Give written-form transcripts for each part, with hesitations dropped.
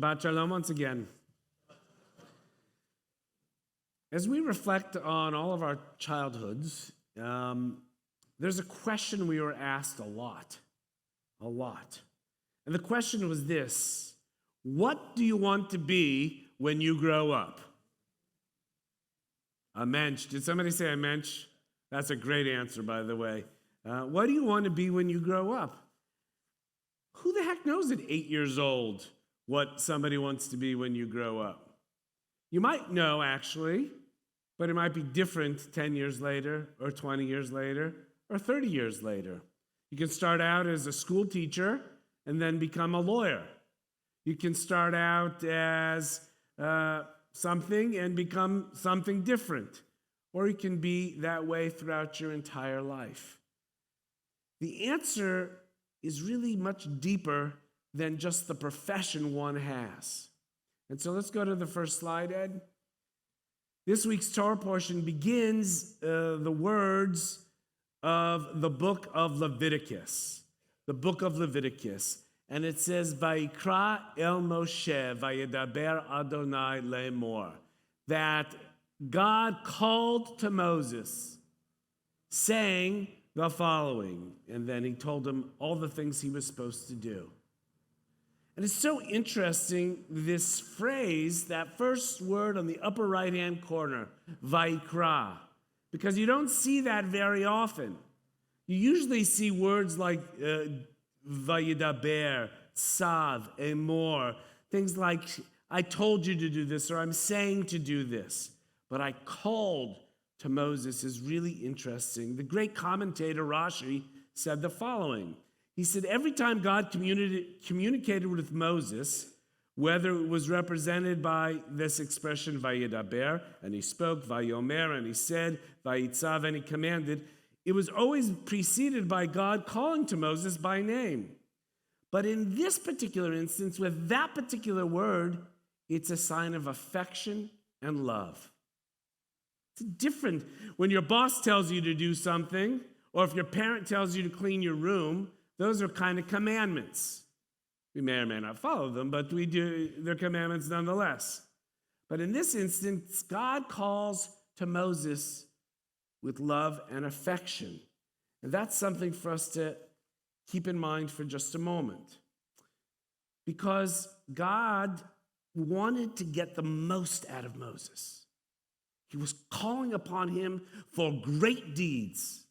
Shabbat Shalom once again. As we reflect on all of our childhoods, there's a question we were asked a lot. And the question was this: what do you want to be when you grow up? A mensch. Did somebody say a mensch? That's a great answer, by the way. What do you want to be when you grow up? Who the heck knows at 8 years old what somebody wants to be when you grow up? You might know, actually, but it might be different 10 years later, or 20 years later, or 30 years later. You can start out as a school teacher and then become a lawyer. You can start out as something and become something different. Or you can be that way throughout your entire life. The answer is really much deeper than just the profession one has. And so let's go to the first slide, Ed. This week's Torah portion begins the words of the book of Leviticus. The book of Leviticus. And it says, Vayikra el Moshe, Vayedaber Adonai lemor. That God called to Moses, saying the following. And then he told him all the things he was supposed to do. And it's so interesting, this phrase, that first word on the upper right-hand corner, Vayikra, because you don't see that very often. You usually see words like Vayedaber, Sav, Emor, things like, I told you to do this, or I'm saying to do this. But I called to Moses is really interesting. The great commentator Rashi said the following. He said, every time God communicated with Moses, whether it was represented by this expression, Vayedaber, and he spoke, Vayomer, and he said, Vayitzav, and he commanded, it was always preceded by God calling to Moses by name. But in this particular instance, with that particular word, it's a sign of affection and love. It's different when your boss tells you to do something, or if your parent tells you to clean your room. Those are kind of commandments. We may or may not follow them, but we do. They're commandments nonetheless. But in this instance, God calls to Moses with love and affection. And that's something for us to keep in mind for just a moment. Because God wanted to get the most out of Moses. He was calling upon him for great deeds.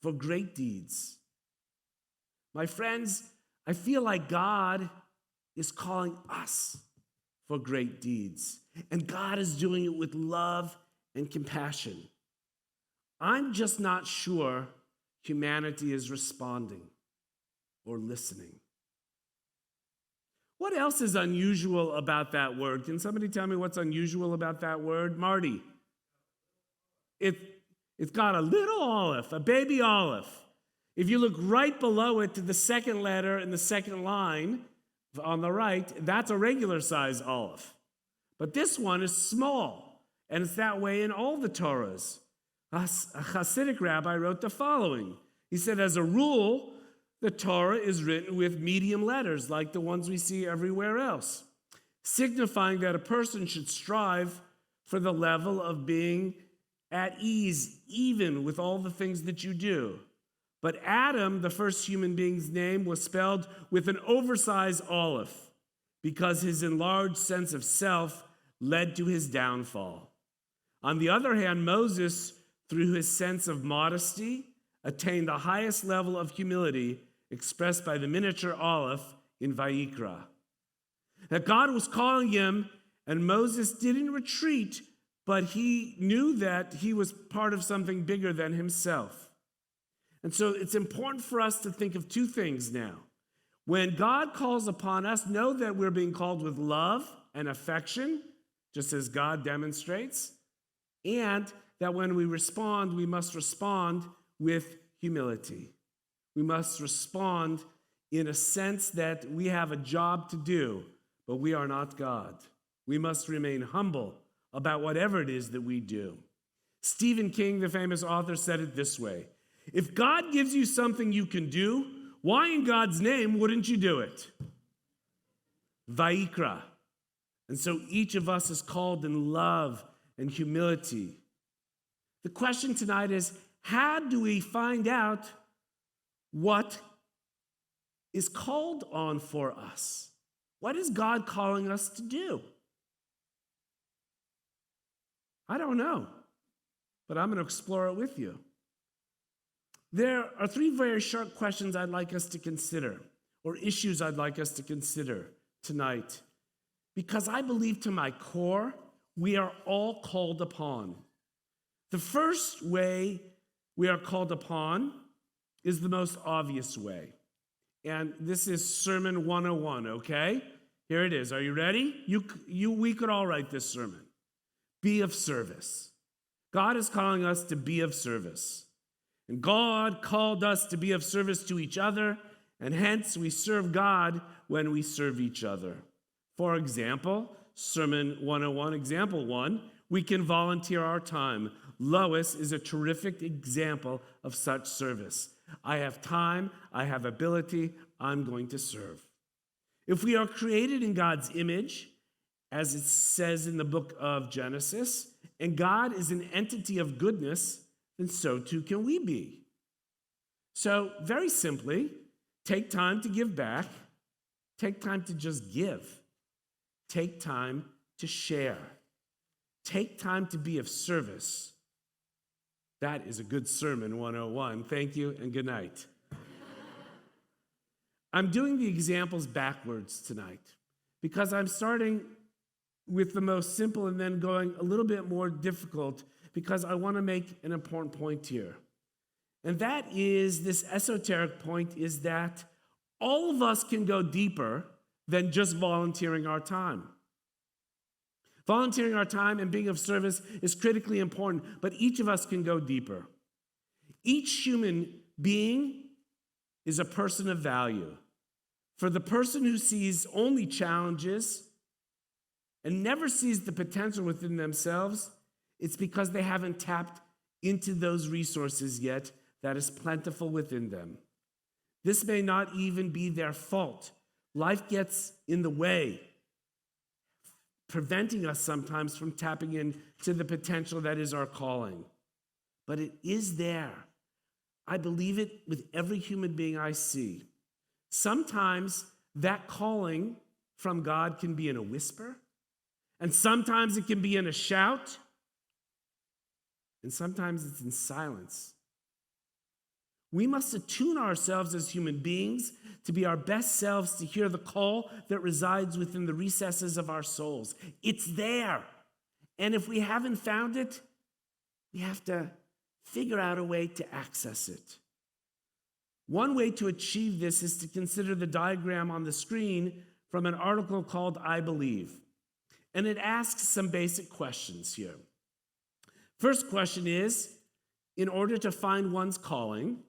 For great deeds. My friends, I feel like God is calling us for great deeds. And God is doing it with love and compassion. I'm just not sure humanity is responding or listening. What else is unusual about that word? Can somebody tell me what's unusual about that word? Marty. It's got a little olive, a baby olive. If you look right below it to the second letter in the second line on the right, that's a regular size olive. But this one is small, and it's that way in all the Torahs. A Hasidic rabbi wrote the following. He said, as a rule, the Torah is written with medium letters like the ones we see everywhere else, signifying that a person should strive for the level of being at ease, even with all the things that you do. But Adam, the first human being's name, was spelled with an oversized olive because his enlarged sense of self led to his downfall. On the other hand, Moses, through his sense of modesty, attained the highest level of humility expressed by the miniature olive in Vayikra. That God was calling him, and Moses didn't retreat, but he knew that he was part of something bigger than himself. And so it's important for us to think of two things now. When God calls upon us, know that we're being called with love and affection, just as God demonstrates, and that when we respond, we must respond with humility. We must respond in a sense that we have a job to do, but we are not God. We must remain humble about whatever it is that we do. Stephen King, the famous author, said it this way: if God gives you something you can do, why in God's name wouldn't you do it? Vaikra. And so each of us is called in love and humility. The question tonight is, how do we find out what is called on for us? What is God calling us to do? I don't know, but I'm going to explore it with you. There are three very short questions I'd like us to consider, or issues I'd like us to consider tonight, because I believe to my core, we are all called upon. The first way we are called upon is the most obvious way. And this is Sermon 101, okay? Here it is. Are you ready? We could all write this sermon. Be of service. God is calling us to be of service. And God called us to be of service to each other, and hence we serve God when we serve each other. For example, Sermon 101, example 1, we can volunteer our time. Lois is a terrific example of such service. I have time, I have ability, I'm going to serve. If we are created in God's image, as it says in the book of Genesis, and God is an entity of goodness, then so too can we be. So, very simply, take time to give back, take time to just give, take time to share, take time to be of service. That is a good sermon 101. Thank you and good night. I'm doing the examples backwards tonight because I'm starting with the most simple and then going a little bit more difficult because I want to make an important point here. And that is, this esoteric point is that all of us can go deeper than just volunteering our time. Volunteering our time and being of service is critically important, but each of us can go deeper. Each human being is a person of value. For the person who sees only challenges and never sees the potential within themselves, it's because they haven't tapped into those resources yet that is plentiful within them. This may not even be their fault. Life gets in the way, preventing us sometimes from tapping into the potential that is our calling. But it is there. I believe it with every human being I see. Sometimes that calling from God can be in a whisper, and sometimes it can be in a shout, and sometimes it's in silence. We must attune ourselves as human beings to be our best selves, to hear the call that resides within the recesses of our souls. It's there. And if we haven't found it, we have to figure out a way to access it. One way to achieve this is to consider the diagram on the screen from an article called I Believe. And it asks some basic questions here. First question is, in order to find one's calling,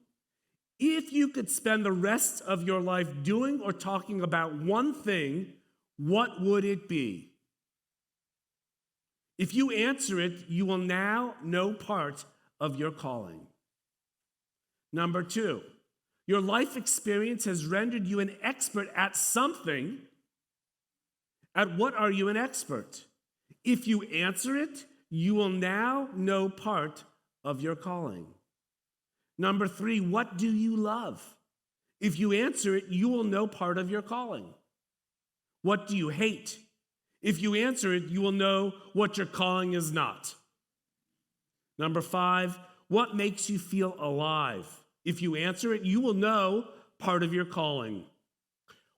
if you could spend the rest of your life doing or talking about one thing, what would it be? If you answer it, you will now know part of your calling. Number 2, your life experience has rendered you an expert at something. At what are you an expert? If you answer it, you will now know part of your calling. Number 3, what do you love? If you answer it, you will know part of your calling. What do you hate? If you answer it, you will know what your calling is not. Number 5, what makes you feel alive? If you answer it, you will know part of your calling.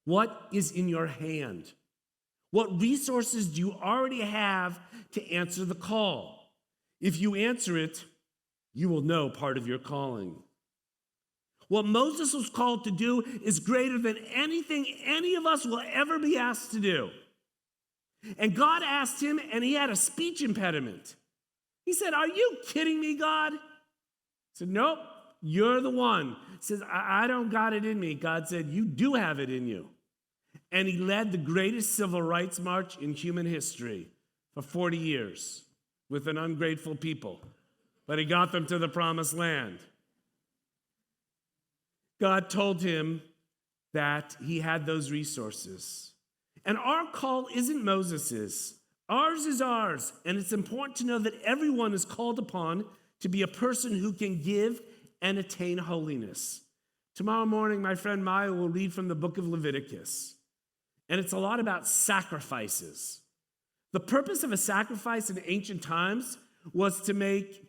What is in your hand? What resources do you already have to answer the call? If you answer it, you will know part of your calling. What Moses was called to do is greater than anything any of us will ever be asked to do. And God asked him, and he had a speech impediment. He said, "Are you kidding me, God?" He said, "Nope, you're the one." He says, I don't got it in me." God said, "You do have it in you." And he led the greatest civil rights march in human history for 40 years with an ungrateful people. But he got them to the promised land. God told him that he had those resources. And our call isn't Moses's. Ours is ours. And it's important to know that everyone is called upon to be a person who can give and attain holiness. Tomorrow morning, my friend Maya will read from the book of Leviticus. And it's a lot about sacrifices. The purpose of a sacrifice in ancient times was to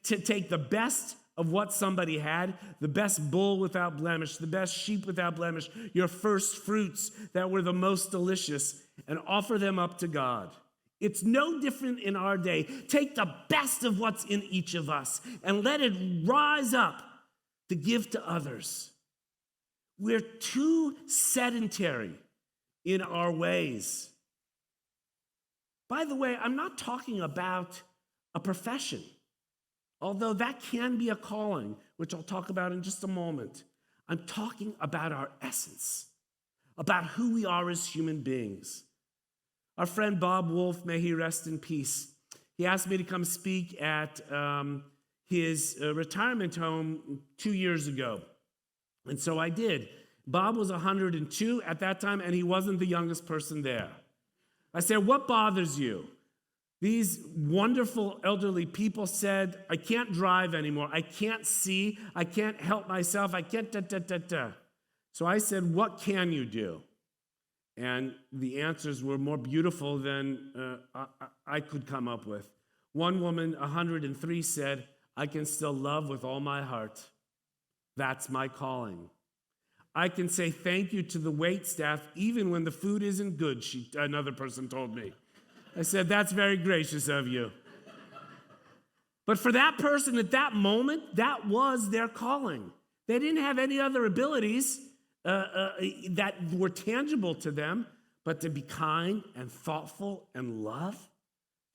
take the best of what somebody had, the best bull without blemish, the best sheep without blemish, your first fruits that were the most delicious, and offer them up to God. It's no different in our day. Take the best of what's in each of us and let it rise up to give to others. We're too sedentary in our ways. By the way, I'm not talking about a profession, although that can be a calling, which I'll talk about in just a moment. I'm talking about our essence, about who we are as human beings. Our friend Bob Wolf, may he rest in peace, he asked me to come speak at his retirement home 2 years ago. And so I did. Bob was 102 at that time, and he wasn't the youngest person there. I said, "What bothers you?" These wonderful elderly people said, "I can't drive anymore. I can't see. I can't help myself. I can't da." So I said, "What can you do?" And the answers were more beautiful than I could come up with. One woman, 103, said, "I can still love with all my heart. That's my calling. I can say thank you to the wait staff even when the food isn't good," another person told me. I said, "That's very gracious of you." But for that person at that moment, that was their calling. They didn't have any other abilities that were tangible to them, but to be kind and thoughtful and love,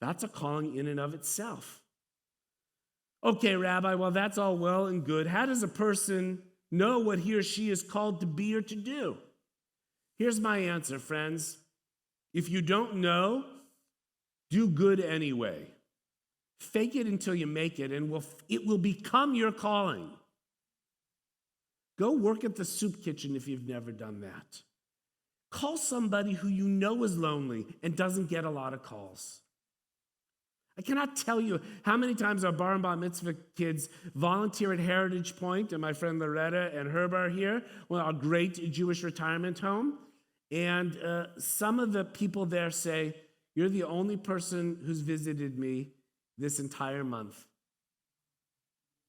that's a calling in and of itself. Okay, Rabbi, well, that's all well and good. How does a person know what he or she is called to be or to do? Here's my answer, friends. If you don't know, do good anyway. Fake it until you make it, and it will become your calling. Go work at the soup kitchen if you've never done that. Call somebody who you know is lonely and doesn't get a lot of calls. I cannot tell you how many times our bar and bar mitzvah kids volunteer at Heritage Point, and my friend Loretta and Herb are here, a great Jewish retirement home. And some of the people there say, "You're the only person who's visited me this entire month."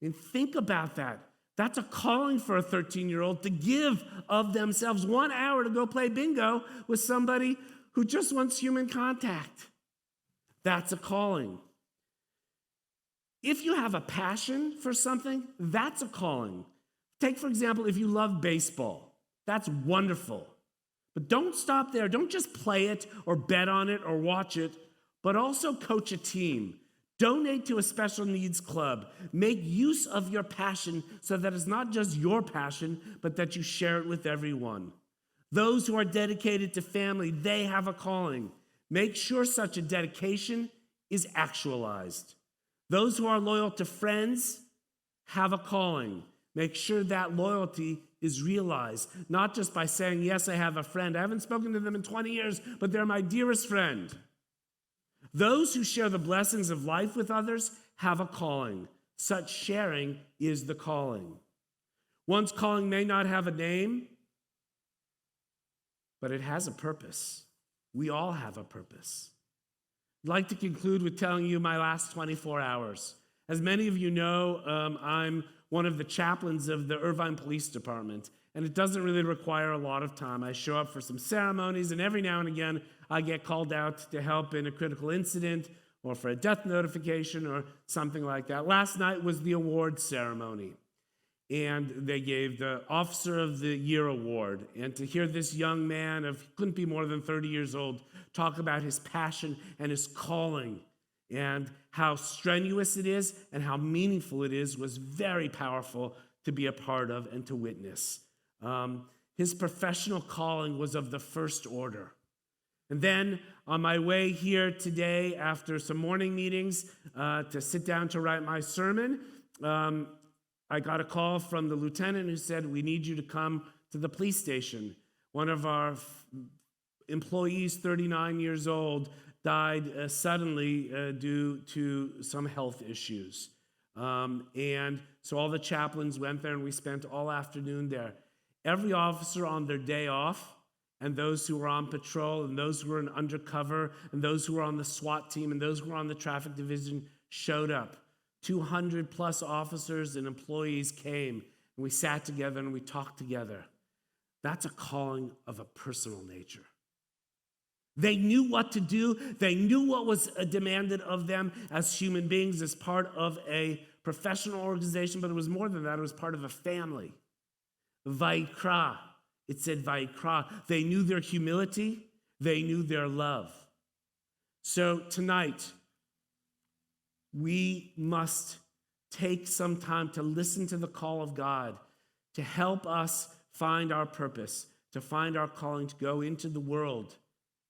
And think about that. That's a calling for a 13-year-old to give of themselves 1 hour to go play bingo with somebody who just wants human contact. That's a calling. If you have a passion for something, that's a calling. Take, for example, if you love baseball, that's wonderful. But don't stop there. Don't just play it or bet on it or watch it, but also coach a team. Donate to a special needs club. Make use of your passion so that it's not just your passion, but that you share it with everyone. Those who are dedicated to family, they have a calling. Make sure such a dedication is actualized. Those who are loyal to friends have a calling. Make sure that loyalty is realized, not just by saying, "Yes, I have a friend. I haven't spoken to them in 20 years, but they're my dearest friend." Those who share the blessings of life with others have a calling. Such sharing is the calling. One's calling may not have a name, but it has a purpose. We all have a purpose. I'd like to conclude with telling you my last 24 hours. As many of you know, I'm one of the chaplains of the Irvine Police Department, and it doesn't really require a lot of time. I show up for some ceremonies, and every now and again, I get called out to help in a critical incident or for a death notification or something like that. Last night was the awards ceremony, and they gave the Officer of the Year award. And to hear this young man couldn't be more than 30 years old talk about his passion and his calling and how strenuous it is and how meaningful it is was very powerful to be a part of and to witness. His professional calling was of the first order. And then on my way here today, after some morning meetings to sit down to write my sermon, I got a call from the lieutenant who said, "We need you to come to the police station." One of our employees, 39 years old, died suddenly due to some health issues. And so all the chaplains went there, and we spent all afternoon there. Every officer on their day off, and those who were on patrol, and those who were in undercover, and those who were on the SWAT team, and those who were on the traffic division showed up. 200 plus officers and employees came, and we sat together and we talked together. That's a calling of a personal nature. They knew what to do. They knew what was demanded of them as human beings, as part of a professional organization, but it was more than that. It was part of a family. Vayikra. It said Vayikra. They knew their humility. They knew their love. So tonight, we must take some time to listen to the call of God, to help us find our purpose, to find our calling, to go into the world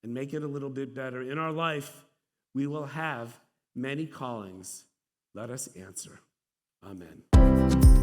and make it a little bit better. In our life, we will have many callings. Let us answer. Amen.